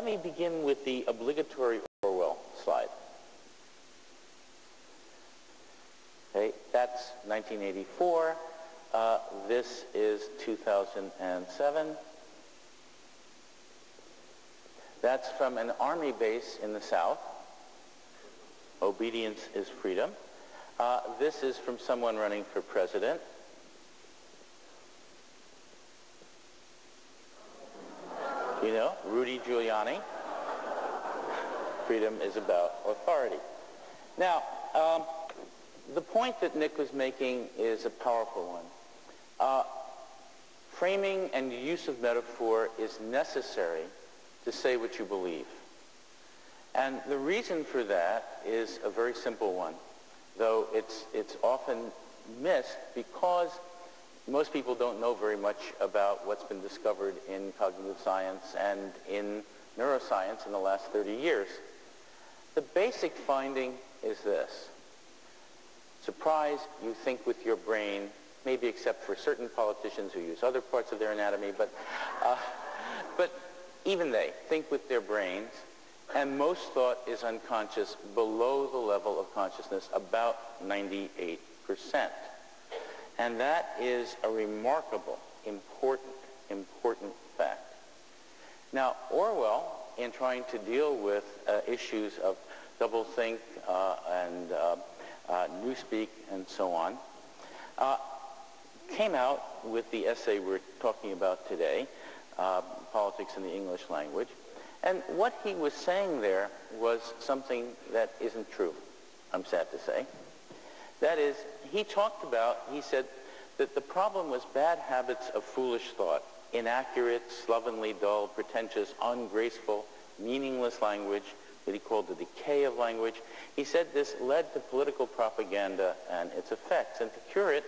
let me begin with the obligatory Orwell slide. Okay, that's 1984. This is 2007. That's from an army base in the South. Obedience is freedom. This is from someone running for president. You know, Rudy Giuliani. Freedom is about authority. Now, the point that Nick was making is a powerful one. Framing and use of metaphor is necessary to say what you believe. And the reason for that is a very simple one, though it's often missed because most people don't know very much about what's been discovered in cognitive science and in neuroscience in the last 30 years. The basic finding is this. Surprise, you think with your brain, maybe except for certain politicians who use other parts of their anatomy, but even they think with their brains, and most thought is unconscious below the level of consciousness, about 98%. And that is a remarkable, important fact. Now, Orwell, in trying to deal with issues of doublethink and newspeak and so on, came out with the essay we're talking about today, Politics in the English Language. And what he was saying there was something that isn't true, I'm sad to say. That is, he said that the problem was bad habits of foolish thought, inaccurate, slovenly, dull, pretentious, ungraceful, meaningless language that he called the decay of language. He said this led to political propaganda and its effects. And to cure it,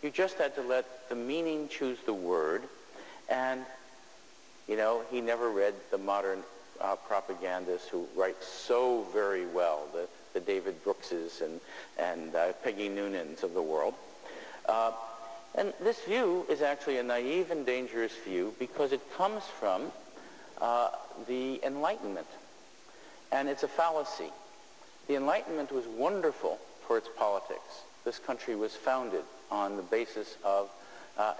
you just had to let the meaning choose the word. And, you know, he never read the modern propagandists who write so very well, the David Brookses and Peggy Noonans of the world. And this view is actually a naive and dangerous view because it comes from the Enlightenment. And it's a fallacy. The Enlightenment was wonderful for its politics. This country was founded on the basis of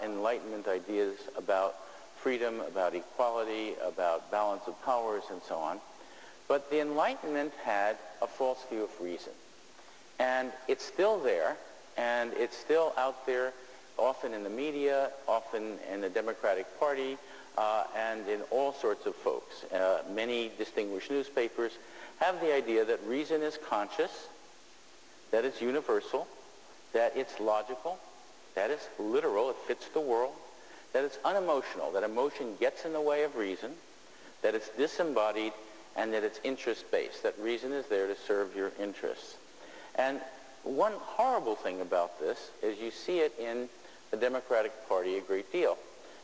Enlightenment ideas about freedom, about equality, about balance of powers, and so on. But the Enlightenment had a false view of reason. And it's still there, and it's still out there, often in the media, often in the Democratic Party, and in all sorts of folks. Many distinguished newspapers have the idea that reason is conscious, that it's universal, that it's logical, that it's literal, it fits the world, that it's unemotional, that emotion gets in the way of reason, that it's disembodied, and that it's interest-based, that reason is there to serve your interests. And one horrible thing about this is you see it in the Democratic Party a great deal.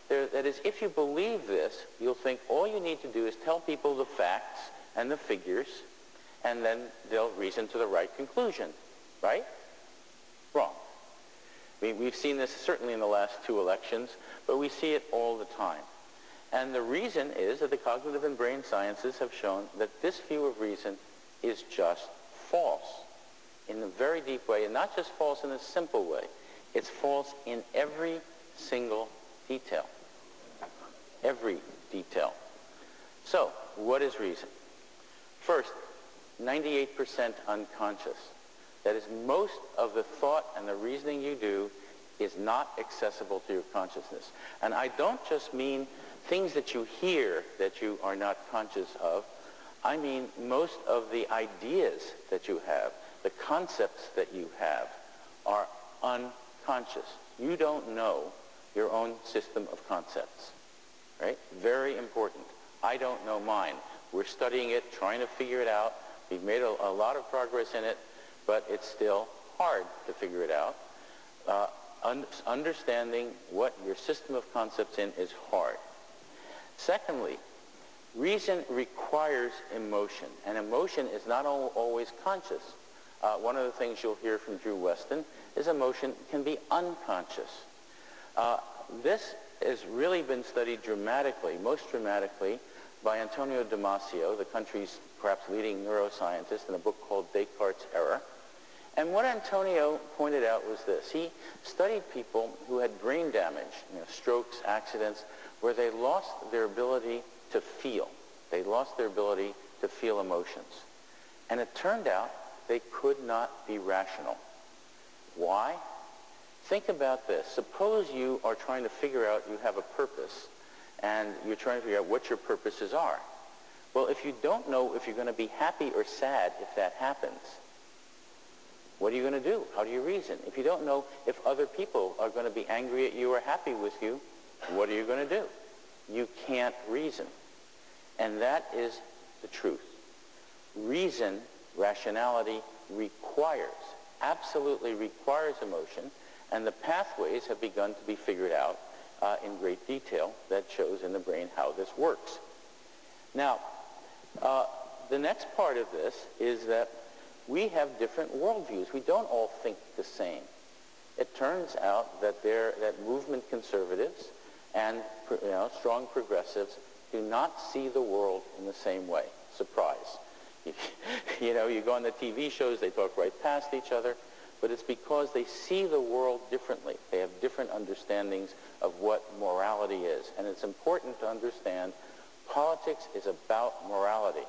That is, if you believe this, you'll think all you need to do is tell people the facts and the figures, and then they'll reason to the right conclusion, right? Wrong. We've seen this certainly in the last 2 elections, but we see it all the time. And the reason is that the cognitive and brain sciences have shown that this view of reason is just false in a very deep way, and not just false in a simple way. It's false in every single detail. Every detail. So, what is reason? First, 98% unconscious. That is, most of the thought and the reasoning you do is not accessible to your consciousness. And I don't just mean things that you hear that you are not conscious of. I mean most of the ideas that you have, the concepts that you have, are unconscious. You don't know your own system of concepts, right? Very important. I don't know mine. We're studying it, trying to figure it out. We've made a lot of progress in it, but it's still hard to figure it out. Understanding what your system of concepts is hard. Secondly, reason requires emotion, and emotion is not always conscious. One of the things you'll hear from Drew Weston is emotion can be unconscious. This has really been studied dramatically, most dramatically, by Antonio Damasio, the country's perhaps leading neuroscientist, in a book called Descartes' Error. And what Antonio pointed out was this. He studied people who had brain damage, strokes, accidents, where they lost their ability to feel. They lost their ability to feel emotions. And it turned out they could not be rational. Why? Think about this. Suppose you are trying to figure out, you have a purpose, and you're trying to figure out what your purposes are. Well, if you don't know if you're going to be happy or sad if that happens, what are you going to do? How do you reason? If you don't know if other people are going to be angry at you or happy with you, what are you going to do? You can't reason. And that is the truth. Reason, rationality, requires, absolutely requires emotion, and the pathways have begun to be figured out in great detail that shows in the brain how this works. Now, the next part of this is that we have different worldviews. We don't all think the same. It turns out that movement conservatives and strong progressives do not see the world in the same way. Surprise. You go on the TV shows, they talk right past each other, but it's because they see the world differently. They have different understandings of what morality is. And it's important to understand politics is about morality.